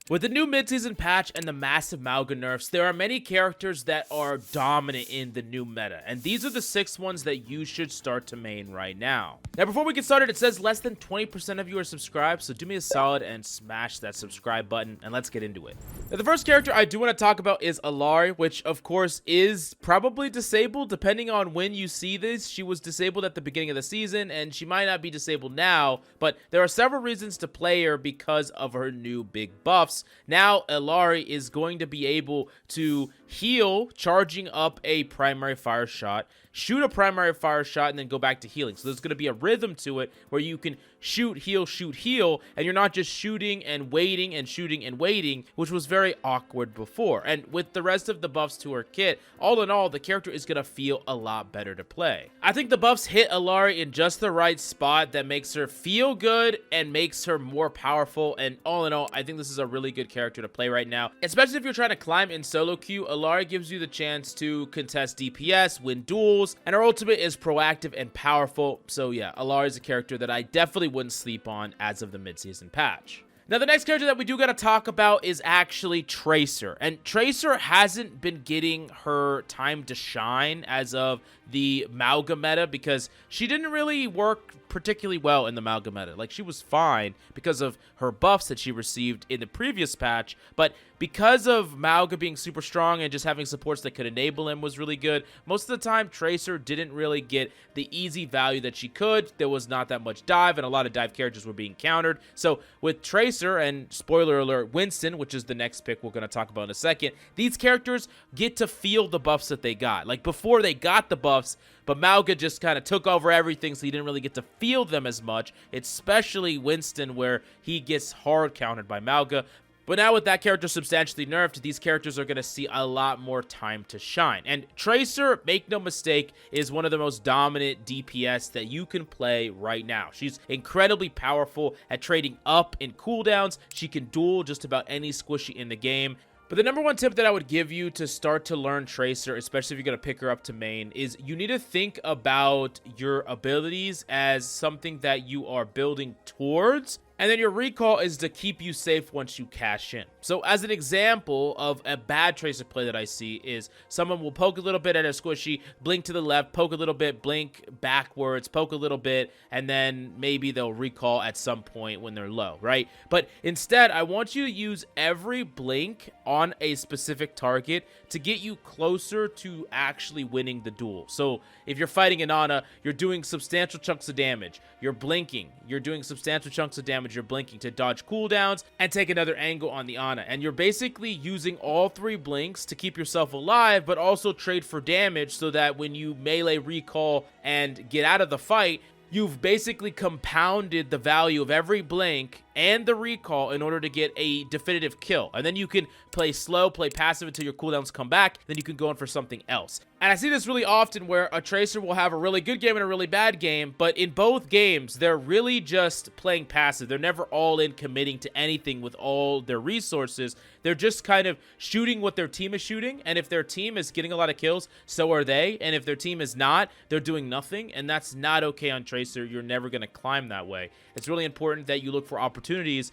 With the new mid-season patch and the massive Mauga nerfs, there are many characters that are dominant in the new meta, and these are the 6 ones that you should start to main right now. Now, before we get started, it says less than 20% of you are subscribed, so do me a solid and smash that subscribe button, and let's get into it. Now, the first character I do want to talk about is Illari, which, of course, is probably disabled, depending on when you see this. She was disabled at the beginning of the season, and she might not be disabled now, but there are several reasons to play her because of her new big buffs. Now, Illari is going to be able to heal, charging up a primary fire shot, shoot a primary fire shot, and then go back to healing. So there's going to be a rhythm to it where you can shoot, heal, and you're not just shooting and waiting and shooting and waiting, which was very awkward before. And with the rest of the buffs to her kit, all in all, the character is going to feel a lot better to play. I think the buffs hit Illari in just the right spot that makes her feel good and makes her more powerful, and all in all, I think this is a really good character to play right now, especially if you're trying to climb in solo queue. Illari gives you the chance to contest DPS, win duels, and her ultimate is proactive and powerful. So yeah, Illari is a character that I definitely wouldn't sleep on as of the mid-season patch. Now, the next character that we do got to talk about is actually Tracer. And Tracer hasn't been getting her time to shine as of the Mauga meta because she didn't really work particularly well in the Mauga meta. Like, she was fine because of her buffs that she received in the previous patch, but because of Mauga being super strong and just having supports that could enable him was really good, most of the time Tracer didn't really get the easy value that she could. There was not that much dive, and a lot of dive characters were being countered. So with Tracer and, spoiler alert, Winston, which is the next pick we're going to talk about in a second, these characters get to feel the buffs that they got. Like, before they got the buffs, but Mauga just kind of took over everything, so you didn't really get to feel them as much, especially Winston, where he gets hard countered by Mauga. But now with that character substantially nerfed, these characters are going to see a lot more time to shine. And Tracer, make no mistake, is one of the most dominant DPS that you can play right now. She's incredibly powerful at trading up in cooldowns. She can duel just about any squishy in the game. But the number one tip that I would give you to start to learn Tracer, especially if you're going to pick her up to main, is you need to think about your abilities as something that you are building towards. And then your recall is to keep you safe once you cash in. So as an example of a bad Tracer play that I see is someone will poke a little bit at a squishy, blink to the left, poke a little bit, blink backwards, poke a little bit, and then maybe they'll recall at some point when they're low, right? But instead, I want you to use every blink on a specific target to get you closer to actually winning the duel. So if you're fighting an Ana, you're doing substantial chunks of damage. You're blinking. You're doing substantial chunks of damage. You're blinking to dodge cooldowns and take another angle on the Ana. And you're basically using all 3 blinks to keep yourself alive, but also trade for damage so that when you melee recall and get out of the fight, you've basically compounded the value of every blink and the recall in order to get a definitive kill. And then you can play slow, play passive until your cooldowns come back, then you can go in for something else. And I see this really often where a Tracer will have a really good game and a really bad game, but in both games, they're really just playing passive. They're never all in committing to anything with all their resources. They're just kind of shooting what their team is shooting, and if their team is getting a lot of kills, so are they. And if their team is not, they're doing nothing, and that's not okay on Tracer. You're never going to climb that way. It's really important that you look for opportunities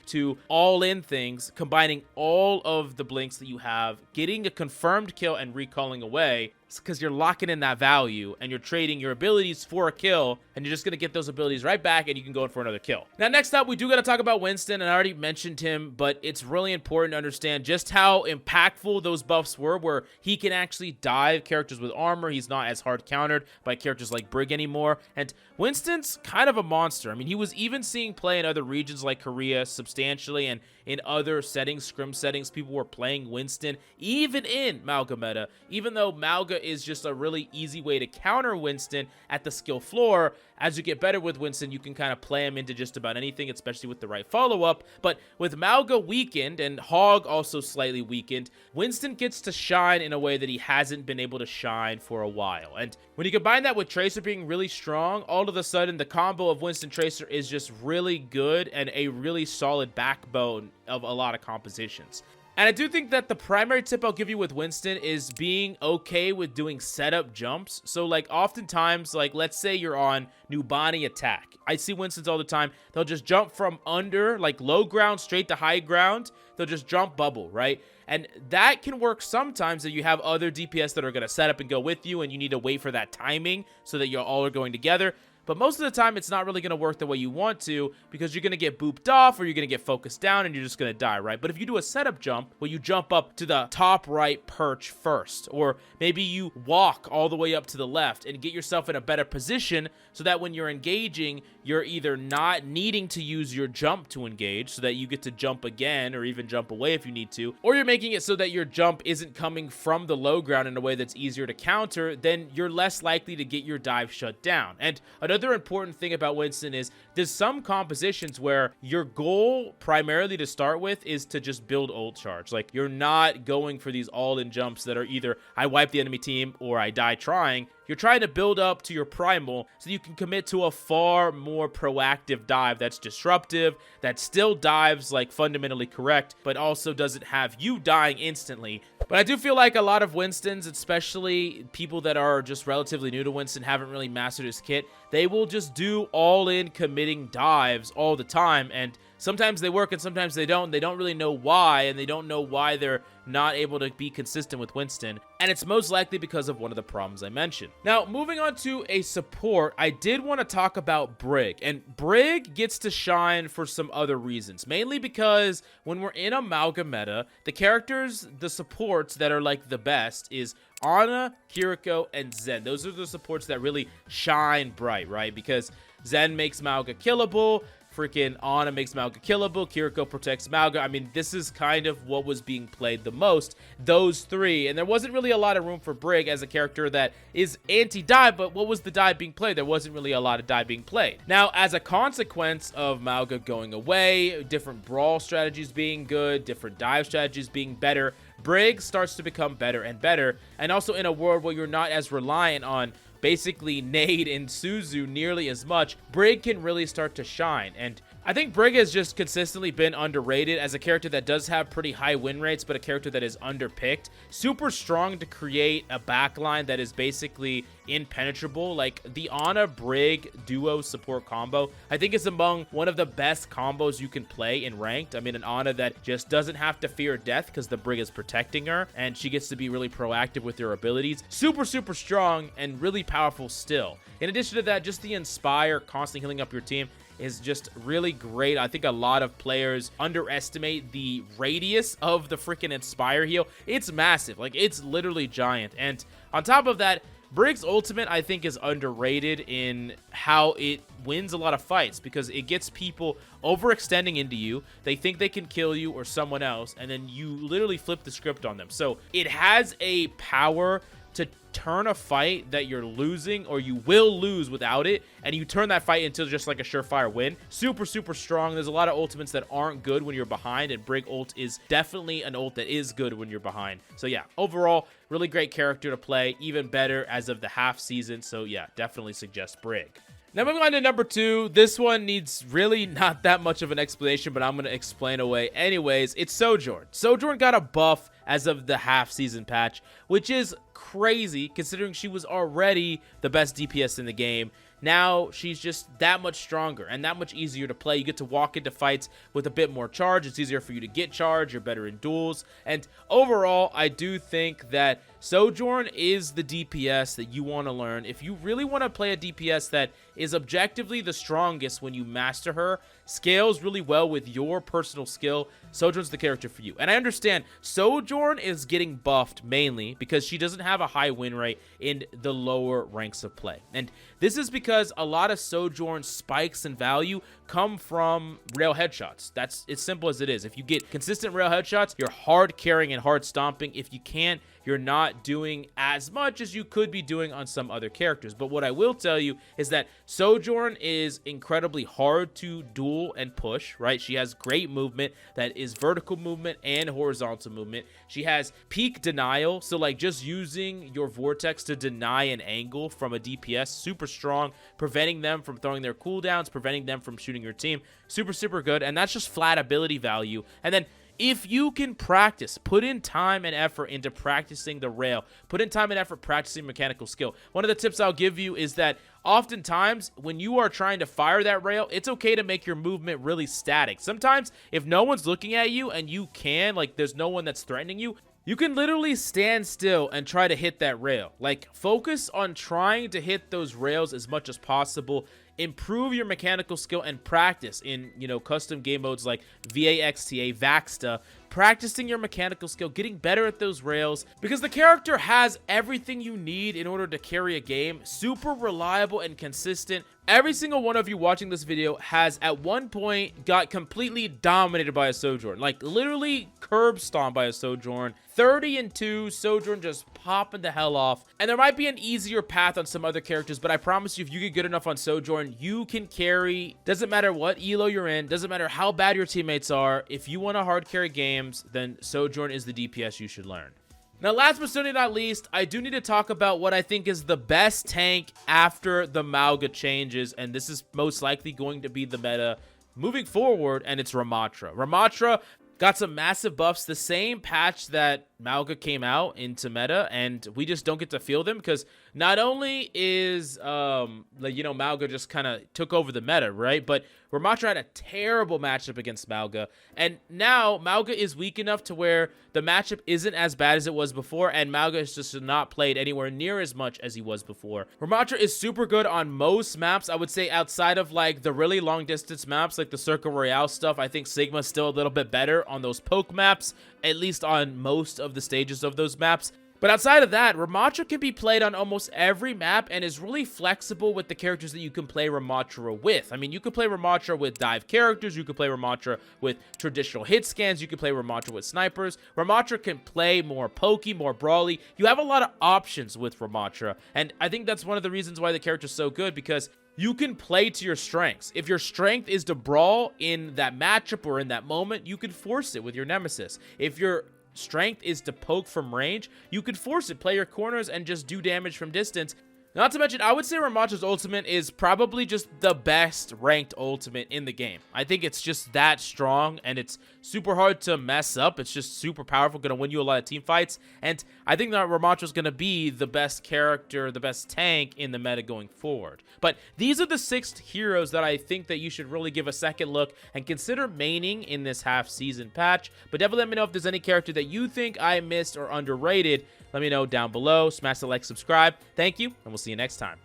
to all-in things, combining all of the blinks that you have, getting a confirmed kill and recalling away, because you're locking in that value and you're trading your abilities for a kill, and you're just going to get those abilities right back and you can go in for another kill. Now, next up, we do got to talk about Winston, and I already mentioned him, but it's really important to understand just how impactful those buffs were, where he can actually dive characters with armor. He's not as hard countered by characters like Brig anymore, and Winston's kind of a monster. I mean, he was even seeing play in other regions like Korea substantially, and in other settings, scrim settings, people were playing Winston, even in Mauga meta. Even though Mauga is just a really easy way to counter Winston at the skill floor, as you get better with Winston, you can kind of play him into just about anything, especially with the right follow-up. But with Mauga weakened, and Hog also slightly weakened, Winston gets to shine in a way that he hasn't been able to shine for a while. And when you combine that with Tracer being really strong, all of a sudden the combo of Winston Tracer is just really good and a really solid backbone of a lot of compositions. And I do think that the primary tip I'll give you with Winston is being okay with doing setup jumps. So like oftentimes, like let's say you're on Nubani attack. I see Winstons all the time. They'll just jump from under like low ground straight to high ground. They'll just jump bubble, right? And that can work sometimes that you have other DPS that are going to set up and go with you and you need to wait for that timing so that you all are going together. But most of the time, it's not really going to work the way you want to because you're going to get booped off or you're going to get focused down and you're just going to die, right? But if you do a setup jump where you jump up to the top right perch first, or maybe you walk all the way up to the left and get yourself in a better position so that when you're engaging, you're either not needing to use your jump to engage so that you get to jump again or even jump away if you need to, or you're making it so that your jump isn't coming from the low ground in a way that's easier to counter, then you're less likely to get your dive shut down. And another important thing about Winston is there's some compositions where your goal primarily to start with is to just build ult charge. Like you're not going for these all-in jumps that are either I wipe the enemy team or I die trying. You're trying to build up to your primal so you can commit to a far more proactive dive that's disruptive, that still dives like fundamentally correct, but also doesn't have you dying instantly. But I do feel like a lot of Winstons, especially people that are just relatively new to Winston, haven't really mastered his kit. They will just do all-in committing dives all the time, and sometimes they work and sometimes they don't. They don't really know why, and they don't know why they're not able to be consistent with Winston. And it's most likely because of one of the problems I mentioned. Now, moving on to a support, I did want to talk about Brig. And Brig gets to shine for some other reasons. Mainly because when we're in Amalgam meta, the characters, the supports that are like the best is Ana, Kiriko, and Zen. Those are the supports that really shine bright, right? Because Zen makes Malga killable, freaking Ana makes Malga killable, Kiriko protects Malga. I mean, this is kind of what was being played the most, those three. And there wasn't really a lot of room for Brig as a character that is anti-dive, but what was the dive being played? There wasn't really a lot of dive being played. Now, as a consequence of Malga going away, different brawl strategies being good, different dive strategies being better, Brig starts to become better and better. And also in a world where you're not as reliant on basically Nade and Suzu nearly as much, Brig can really start to shine. And I think Brig has just consistently been underrated as a character that does have pretty high win rates, but a character that is underpicked. Super strong to create a backline that is basically impenetrable. Like the Ana Brig duo support combo, I think is among one of the best combos you can play in ranked. I mean, an Ana that just doesn't have to fear death because the Brig is protecting her and she gets to be really proactive with her abilities. Super strong and really powerful still. In addition to that, just the Inspire, constantly healing up your team, is just really great. I think a lot of players underestimate the radius of the freaking Inspire heal. It's massive. Like, it's literally giant. And on top of that, Brig's ultimate, I think, is underrated in how it wins a lot of fights because it gets people overextending into you. They think they can kill you or someone else, and then you literally flip the script on them. So it has a power to turn a fight that you're losing or you will lose without it, and you turn that fight into just like a surefire win. Super strong. There's a lot of ultimates that aren't good when you're behind, and Brig ult is definitely an ult that is good when you're behind. So yeah, overall, really great character to play, even better as of the half season. So yeah, definitely suggest Brig. Now moving on to number 2, this one needs really not that much of an explanation, but I'm going to explain away anyways. It's Sojourn. Sojourn got a buff as of the half season patch, which is crazy considering she was already the best DPS in the game. Now she's just that much stronger and that much easier to play. You get to walk into fights with a bit more charge. It's easier for you to get charge. You're better in duels. And overall, I do think that Sojourn is the DPS that you want to learn. If you really want to play a DPS that is objectively the strongest when you master her, scales really well with your personal skill, Sojourn's the character for you. And I understand Sojourn is getting buffed mainly because she doesn't have a high win rate in the lower ranks of play. And this is because a lot of Sojourn spikes in value come from rail headshots. That's as simple as it is. If you get consistent rail headshots, you're hard carrying and hard stomping. If you can't, you're not doing as much as you could be doing on some other characters. But what I will tell you is that Sojourn is incredibly hard to duel and push, right? She has great movement that is vertical movement and horizontal movement. She has peak denial, so like just using your vortex to deny an angle from a DPS, super strong, preventing them from throwing their cooldowns, preventing them from shooting your team, super good. And that's just flat ability value. And then if you can practice, put in time and effort into practicing the rail, put in time and effort practicing mechanical skill. One of the tips I'll give you is that oftentimes when you are trying to fire that rail, it's okay to make your movement really static. Sometimes if no one's looking at you and you can, like there's no one that's threatening you, you can literally stand still and try to hit that rail. Like, focus on trying to hit those rails as much as possible. Improve your mechanical skill and practice in, custom game modes like VAXTA, VAXTA. Practicing your mechanical skill, getting better at those rails, because the character has everything you need in order to carry a game. Super reliable and consistent. Every single one of you watching this video has at one point got completely dominated by a Sojourn. Like, literally curb stomped by a Sojourn. 30-2, Sojourn just popping the hell off. And there might be an easier path on some other characters, but I promise you, if you get good enough on Sojourn, you can carry. Doesn't matter what elo you're in, doesn't matter how bad your teammates are. If you want to hard carry games, then Sojourn is the DPS you should learn. Now, last but certainly not least, I do need to talk about what I think is the best tank after the Mauga changes, and this is most likely going to be the meta moving forward, and it's Ratra. Ratra got some massive buffs, the same patch that Mauga came out into meta, and we just don't get to feel them because not only is Mauga just kind of took over the meta, right? But Ratra had a terrible matchup against Mauga, and now Mauga is weak enough to where the matchup isn't as bad as it was before, and Mauga is just not played anywhere near as much as he was before. Ratra is super good on most maps. I would say outside of like the really long distance maps, like the Circle Royale stuff, I think Sigma's still a little bit better on those poke maps, at least on most of the stages of those maps. But outside of that, Ratra can be played on almost every map and is really flexible with the characters that you can play Ratra with. I mean, you can play Ratra with dive characters, you can play Ratra with traditional hit scans, you can play Ratra with snipers. Ratra can play more pokey, more brawly. You have a lot of options with Ratra, and I think that's one of the reasons why the character's so good, because you can play to your strengths. If your strength is to brawl in that matchup or in that moment, you can force it with your Nemesis. If your strength is to poke from range, you could force it, play your corners, and just do damage from distance. Not to mention, I would say Ratra's ultimate is probably just the best ranked ultimate in the game. I think it's just that strong, and it's super hard to mess up. It's just super powerful, going to win you a lot of team fights, and I think that Ratra's going to be the best character, the best tank in the meta going forward. But these are the 6 heroes that I think that you should really give a second look and consider maining in this half-season patch. But definitely let me know if there's any character that you think I missed or underrated. Let me know down below. Smash the like, subscribe. Thank you, and we'll see you next time.